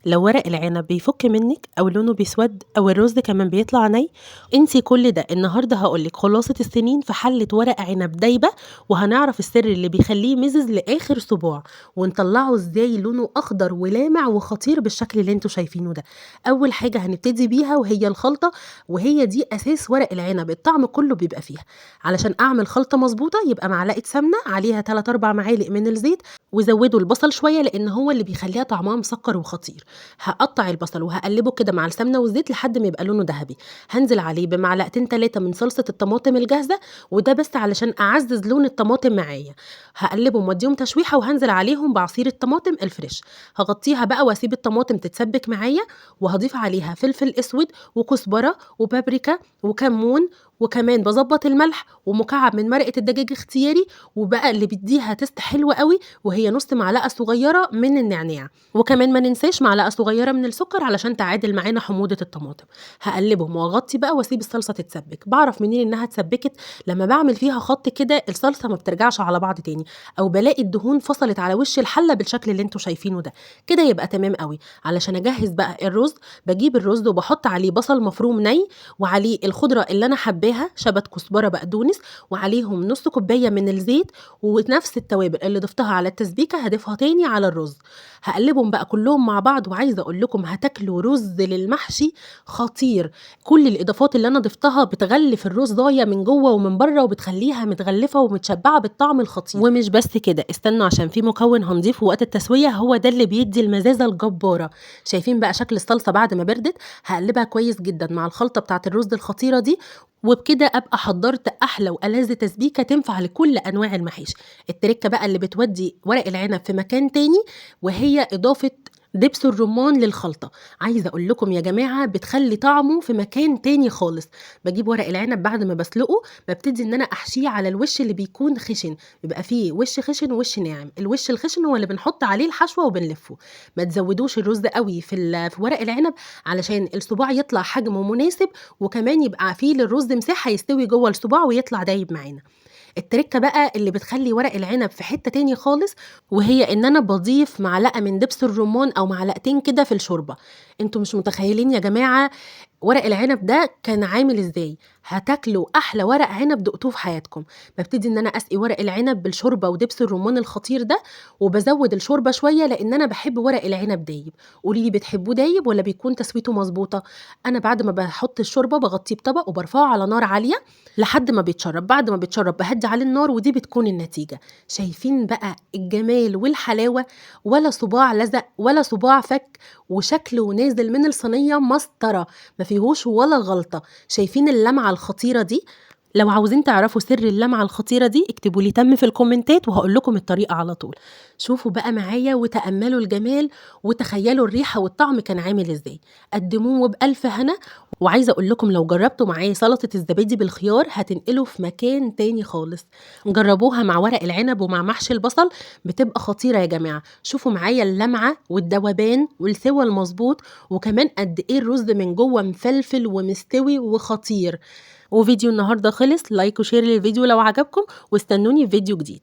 لو ورق العنب بيفك منِّك أو لونه بيسود أو الرز كمان بيطلع ني، انسي كل ده، النهارده هاقول لِك خلاصة السنين في حلة ورق عنب دايبة، وهنعرف السر اللي بيخلّيه مزز لآخر صباع، ونطلّعه إزاي لونه أخضر ولامع وخطير بالشكل اللي أنتم شايفينه ده. أول حاجة هنبتدي بيها وهي الخلطة، وهي دي أساس ورق العنب، الطعم كله بيبقى فيها. علشان أعمل خلطة مضبوطة يبقى معلقة سمنة عليها 3، 4 معالق من الزيت، وزوّدوا البصل شوية لإن هو اللي بيخلّيها طعمها مسكّر وخطير. هاقطّع البصل وهاقلّبه كده مع السمنة والزيت لحد ما يبقى لونه دهبي، هانزل عليه بمعلقتين 3 من صلصة الطماطم الجاهزة، وده بس علشان أعزّز لون الطماطم معايا، هاقلّبهم وادّيهم تشويحة وهانزل عليهم بعصير الطماطم الفريش، هاغطّيها بقى واسيب الطماطم تتسبّك معايا، وهاضيف عليها فلفل أسود وكزبرة وبابريكا وكمون، وكمان باضبّط الملح ومكعب من مرقة الدجاج اختياري، وبقى اللي بيدّيها taste حلو أوي وهي نُص معلقة صغيّرة من النعناع. وكمان ما ننساش معلقة صغيرة من السكر علشان تعادل معانا حموضة الطماطم. هاقلبهم واغطي بقى واسيب الصلصة تتسبك. بعرف منين انها اتسبكت؟ لما بعمل فيها خط كده الصلصة ما بترجعش على بعض تاني، او بلاقي الدهون فصلت على وش الحلة بالشكل اللي انتوا شايفينه ده. كده يبقى تمام قوي. علشان اجهز بقى الرز، بجيب الرز وبحط عليه بصل مفروم ني، وعليه الخضرة اللي انا حباها شبت كزبرة بقدونس، وعليهم نص كوباية من الزيت، ونفس التوابل اللي ضفتها على التسبيكة هضيفها تاني على الرز. هاقلّبهم بقى كلّهم مع بعض، وعايزة أقول لكم هتاكلوا رز للمحشي خطير. كل الإضافات اللي أنا ضفتها بتغلِّف الرزاية من جوّه ومن برّه، وبتخلّيها متغلِّفة ومتشبّعة بالطعم الخطير. ومش بس كده، استنوا عشان في مكوِّن هنضيفه وقت التسوية، هو ده اللي بيدّي المزازة الجبارة. شايفين بقى شكل الصلصة بعد ما بردت؟ هاقلّبها كويس جدًا مع الخلطة بتاعة الرز الخطيرة دي، وبكده أبقى حضّرت أحلى وألذ تسبيكة تنفع لكل أنواع المحاشي. التركة بقى اللي بتودّي ورق العنب في مكان تاني، وهي إضافة دبس الرمان للخلطة. عايزة أقول لكم يا جماعة بتخلّي طعمه في مكان تاني خالص. باجيب ورق العنب بعد ما باسلقه، بابتدي إن أنا أحشيه على الوش اللي بيكون خشن، بيبقى فيه وش خشن ووش ناعم، الوش الخشن هو اللي بنحط عليه الحشوة وبنلفه. ما تزودوش الرز أوي في ورق العنب علشان الصباع يطلع حجمه مناسب، وكمان يبقى فيه للرز مساحة يستوي جوه الصباع ويطلع دايب معانا. التركة بقى اللي بتخلّي ورق العنب في حتّة تاني خالص، وهي إن أنا باضيف معلقة من دبس الرمان أو معلقتين كده في الشوربة. أنتم مش متخيلين يا جماعة ورق العنب ده كان عامل إزاي. هتاكلوا أحلى ورق عنب دقتوه في حياتكم. بابتدي إن أنا أسقي ورق العنب بالشوربة ودبس الرمان الخطير ده، وبازوّد الشوربة شوية لإن أنا باحب ورق العنب دايب. قولوا لي بتحبوه دايب والّا بيكون تسويته مضبوطة؟ أنا بعد ما باحط الشوربة باغطيه بطبق وبارفعه على نار عالية لحد ما بيتشرب، بعد ما بيتشرب باهدّي عليه النار ودي بتكون النتيجة. شايفين بقى الجمال والحلاوة؟ ولا صباع لزق ولا صباع فك، وشكله نازل من الصينية مسطرة، ما فيهوش ولا غلطة. شايفين اللمعة الخطيرة دي؟ لو عاوزين تعرفوا سر اللمعة الخطيرة دي اكتبوا لي تم في الكومنتات وهاقول لكم الطريقة على طول. شوفوا بقى معايا وتأملوا الجمال، وتخيلوا الريحة والطعم كان عامل إزاي. قدموه بألف هنا. وعايزة أقول لكم لو جربتوا معاه سلطة الزبادي بالخيار هتنقلوا في مكان تاني خالص. جربوها مع ورق العنب ومع محشي البصل، بتبقى خطيرة يا جماعة. شوفوا معايا اللمعة والدوبان والسوى المظبوط، وكمان قد إيه الرز من جوه مفلفل ومستوي وخطير. وفيديو النهارده خلص، لايك وشير للفيديو لو عجبكم، واستنوني في فيديو جديد.